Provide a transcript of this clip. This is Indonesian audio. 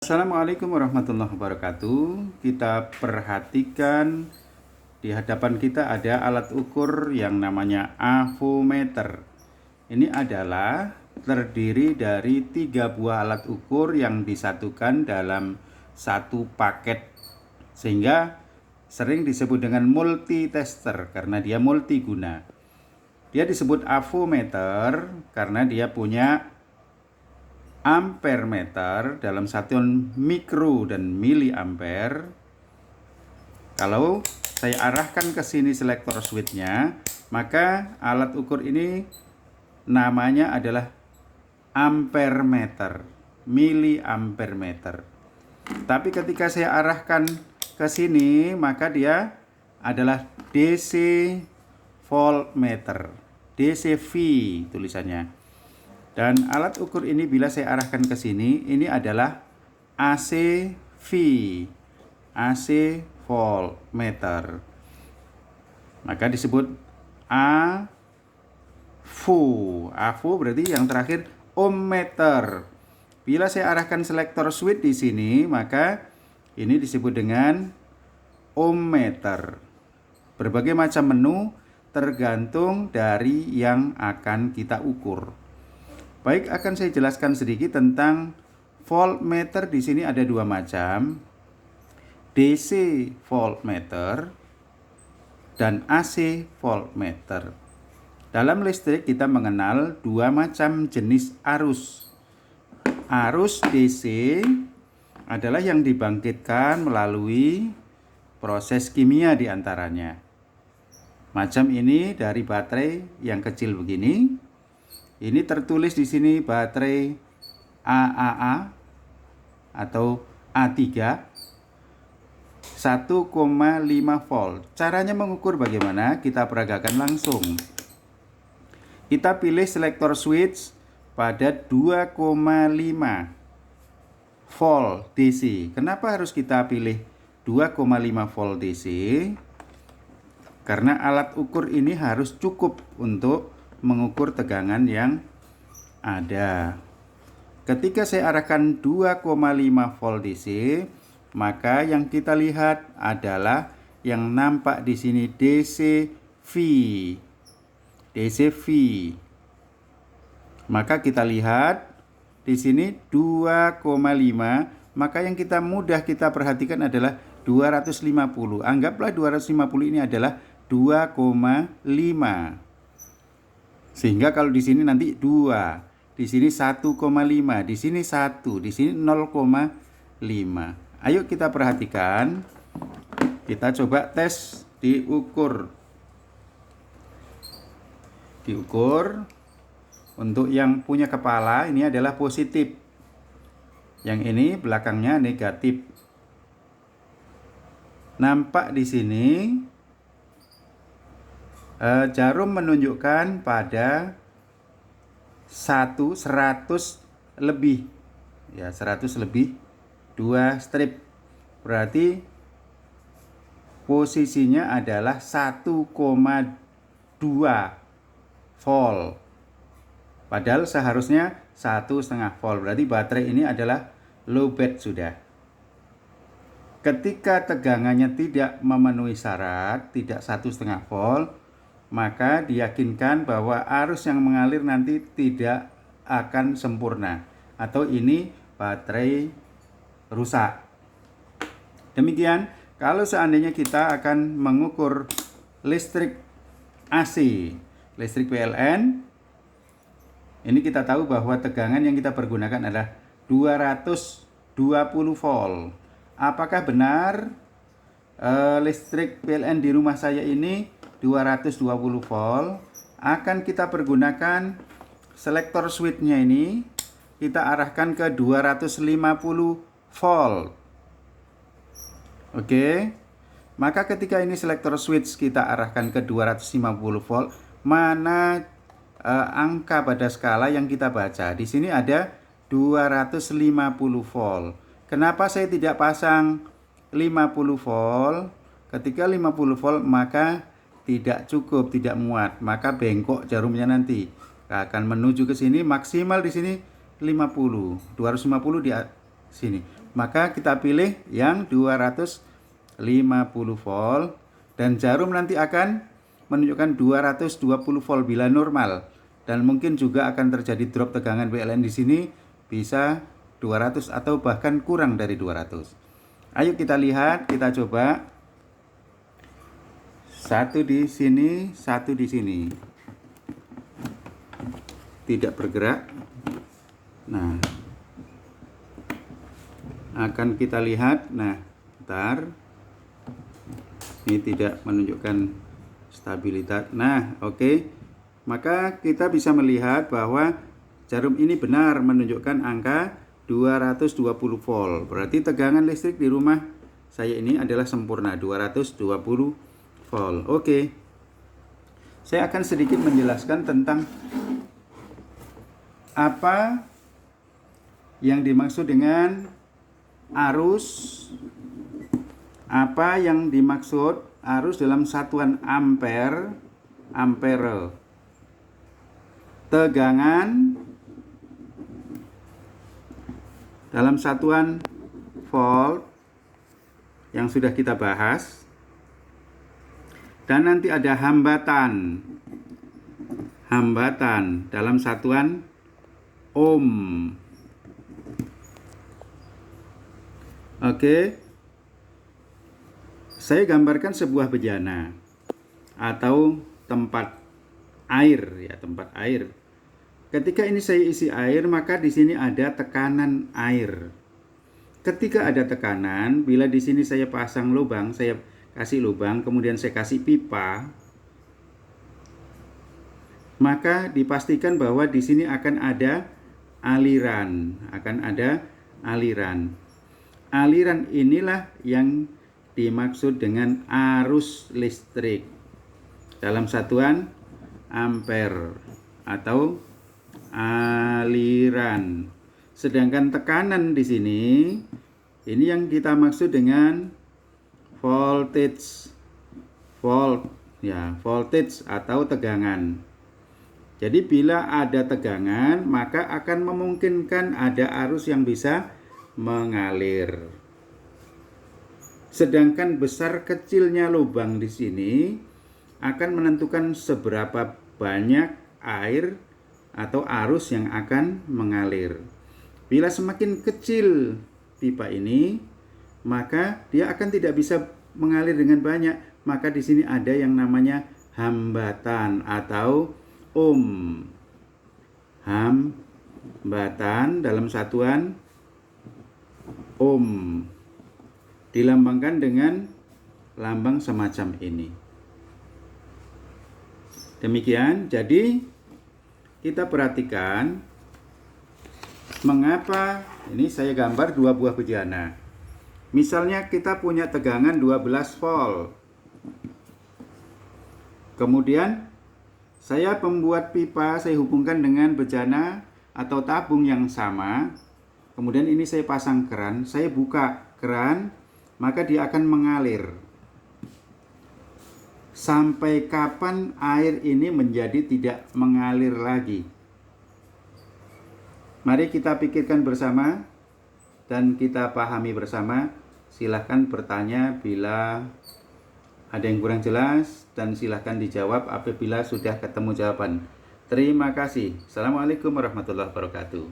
Assalamualaikum warahmatullahi wabarakatuh. Kita perhatikan di hadapan kita ada alat ukur yang namanya avometer. Ini adalah terdiri dari 3 buah alat ukur yang disatukan dalam satu paket, sehingga sering disebut dengan multitester karena dia multiguna. Dia disebut avometer karena dia punya ampere meter dalam satuan mikro dan miliampere. Kalau saya arahkan ke sini selektor switch-nya, maka alat ukur ini namanya adalah ampere meter, miliampere meter. Tapi ketika saya arahkan ke sini, maka dia adalah DC voltmeter, DCV tulisannya. Dan alat ukur ini bila saya arahkan ke sini, ini adalah ACV, AC voltmeter. Maka disebut AVO. AVO berarti yang terakhir ohmmeter. Bila saya arahkan selektor switch di sini, maka ini disebut dengan ohmmeter. Berbagai macam menu tergantung dari yang akan kita ukur. Baik, akan saya jelaskan sedikit tentang voltmeter. Di sini ada 2 macam, DC voltmeter dan AC voltmeter. Dalam listrik kita mengenal 2 macam jenis arus. Arus DC adalah yang dibangkitkan melalui proses kimia diantaranya. Macam ini dari baterai yang kecil begini. Ini tertulis di sini baterai AAA atau A3 1,5 volt. Caranya mengukur bagaimana? Kita peragakan langsung. Kita pilih selektor switch pada 2,5 volt DC. Kenapa harus kita pilih 2,5 volt DC? Karena alat ukur ini harus cukup untuk mengukur tegangan yang ada. Ketika saya arahkan 2,5 volt DC, maka yang kita lihat adalah yang nampak di sini DCV. DCV. Maka kita lihat di sini 2,5, maka yang mudah kita perhatikan adalah 250. Anggaplah 250 ini adalah 2,5. Sehingga kalau di sini nanti 2, di sini 1,5, di sini 1, di sini 0,5. Ayo kita perhatikan. Kita coba tes diukur. Diukur. Untuk yang punya kepala ini adalah positif. Yang ini belakangnya negatif. Nampak di sini jarum menunjukkan pada 100 lebih, ya 100 lebih 2 strip. Berarti posisinya adalah 1,2 volt. Padahal seharusnya 1,5 volt. Berarti baterai ini adalah lowbat sudah. Ketika tegangannya tidak memenuhi syarat, tidak 1,5 volt, maka diyakinkan bahwa arus yang mengalir nanti tidak akan sempurna, atau ini baterai rusak. Demikian kalau seandainya kita akan mengukur listrik AC, listrik PLN, ini kita tahu bahwa tegangan yang kita pergunakan adalah 220 volt. Apakah benar listrik PLN di rumah saya ini 220 volt? Akan kita pergunakan selektor switch-nya ini, kita arahkan ke 250 volt. Oke. Maka ketika ini selektor switch kita arahkan ke 250 volt, mana angka pada skala yang kita baca? Di sini ada 250 volt. Kenapa saya tidak pasang 50 volt? Ketika 50 volt maka tidak cukup, tidak muat, maka bengkok jarumnya nanti akan menuju ke sini. Maksimal di sini 50, 250 di sini. maka kita pilih yang 250 volt dan jarum nanti akan menunjukkan 220 volt bila normal, dan mungkin juga akan terjadi drop tegangan PLN di sini bisa 200 atau bahkan kurang dari 200. Ayo kita lihat, kita coba. Satu di sini, satu di sini. Tidak bergerak. Nah, akan kita lihat. Nah, bentar. Ini tidak menunjukkan stabilitas. Nah, oke. Maka kita bisa melihat bahwa jarum ini benar menunjukkan angka 220 volt. Berarti tegangan listrik di rumah saya ini adalah sempurna 220 volt. Oke. Saya akan sedikit menjelaskan tentang apa yang dimaksud dengan arus, apa yang dimaksud arus dalam satuan ampere, tegangan dalam satuan volt yang sudah kita bahas, dan nanti ada hambatan dalam satuan ohm. Oke, saya gambarkan sebuah bejana atau tempat air, ya, tempat air. Ketika ini saya isi air, maka di sini ada tekanan air. Ketika ada tekanan, bila di sini saya pasang lubang, saya kasih lubang, kemudian saya kasih pipa, maka dipastikan bahwa di sini akan ada aliran, Aliran inilah yang dimaksud dengan arus listrik dalam satuan ampere atau aliran. Sedangkan tekanan di sini, ini yang kita maksud dengan voltage, voltage atau tegangan. Jadi bila ada tegangan, maka akan memungkinkan ada arus yang bisa mengalir. Sedangkan besar kecilnya lubang di sini akan menentukan seberapa banyak air atau arus yang akan mengalir. Bila semakin kecil pipa ini, maka dia akan tidak bisa mengalir dengan banyak. Maka di sini ada yang namanya hambatan atau ohm. Hambatan dalam satuan ohm dilambangkan dengan lambang semacam ini. Demikian, jadi kita perhatikan mengapa ini saya gambar dua buah bejana. Misalnya kita punya tegangan 12 volt. Kemudian saya membuat pipa, saya hubungkan dengan bejana atau tabung yang sama. Kemudian ini saya pasang keran, saya buka keran, maka dia akan mengalir. Sampai kapan air ini menjadi tidak mengalir lagi? Mari kita pikirkan bersama dan kita pahami bersama. Silahkan bertanya bila ada yang kurang jelas dan silahkan dijawab apabila sudah ketemu jawaban. Terima kasih. Assalamualaikum warahmatullahi wabarakatuh.